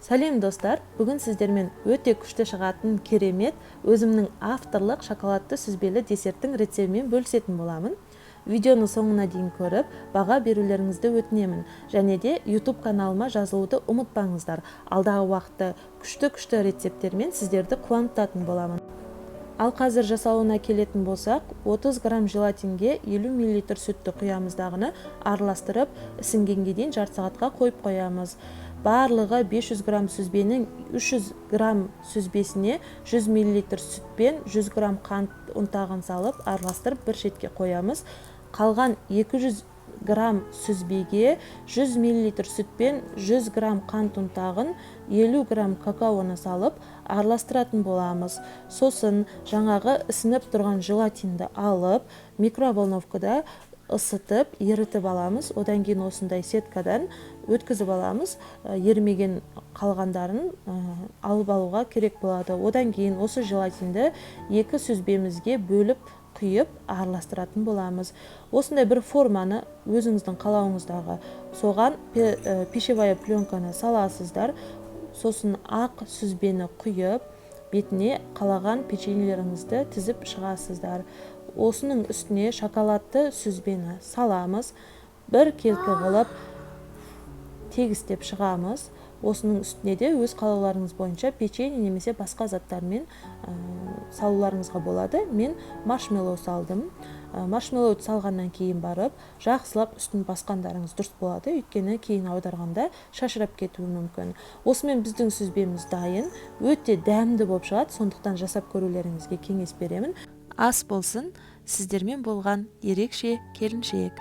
Сәлем достар, бүгін сіздермен өте күшті шығатын керемет өзімнің авторлық шоколадты сүзбелі десерттің рецептімен бөлісетін боламын. Видеоны соңына дейін көріп, баға берулеріңізді өтінемін. Және де YouTube каналыма жазылуды ұмытпаңыздар. Алдағы уақытта күшті рецепттермен сіздерді қуантатын боламын. Ал қазір жасалуына келетін болсақ, 30 грамм желатинге 50 мл сүтті құямыз дағыны араластырып, ісінгенге дейін жарты сағатқа қойып қоямыз. Барлығы 500 грамм сүзбенің 300 грамм сүзбесіне 100 мл сүт пен 100 грамм қант ұнтағын салып, араластырып бір шетке қоямыз. Қалған 200 грамм сүзбеге 100 мл сүт пен 100 грамм қант ұнтағын 50 грамм какаоны салып араластыратын боламыз. Сосын жаңағы ісініп тұрған желатинді алып, микроволновкада ысытып, ерітіп аламыз. Одан кейін осындай сеткадан өткізіп аламыз. Ерімеген қалғандарын алып алуға керек болады. Одан кейін осы желатинді екі сүзбемізге бөліп құйып араластыратын боламыз. Осындай бір форманы өзіңіздің қалауыңыздағы соған пищевая пленканы саласыздар. Сосын ақ сүзбені құйып, бетіне қалаған печеньелеріңізді тізіп шығасыздар. Осының үстіне шоколадты сүзбені саламыз. Бір келкі қылып тегістеп шығамыз. Осының үстіне де өз қалауларыңыз бойынша печенье немесе басқа заттармен салуларыңызға болады. Мен маршмеллоу салдым. Маршмеллоуды салғаннан кейін барып, жақсылап үстін басқандарыңыз дұрыс болады, өйткені кейін аударғанда шашырап кетуі мүмкін. Осымен біздің сүзбеміз дайын, өте дәмді болып шығады, сондықтан жасап көрулеріңізге кеңес беремін. Ас болсын, сіздермен болған ерекше келіншек.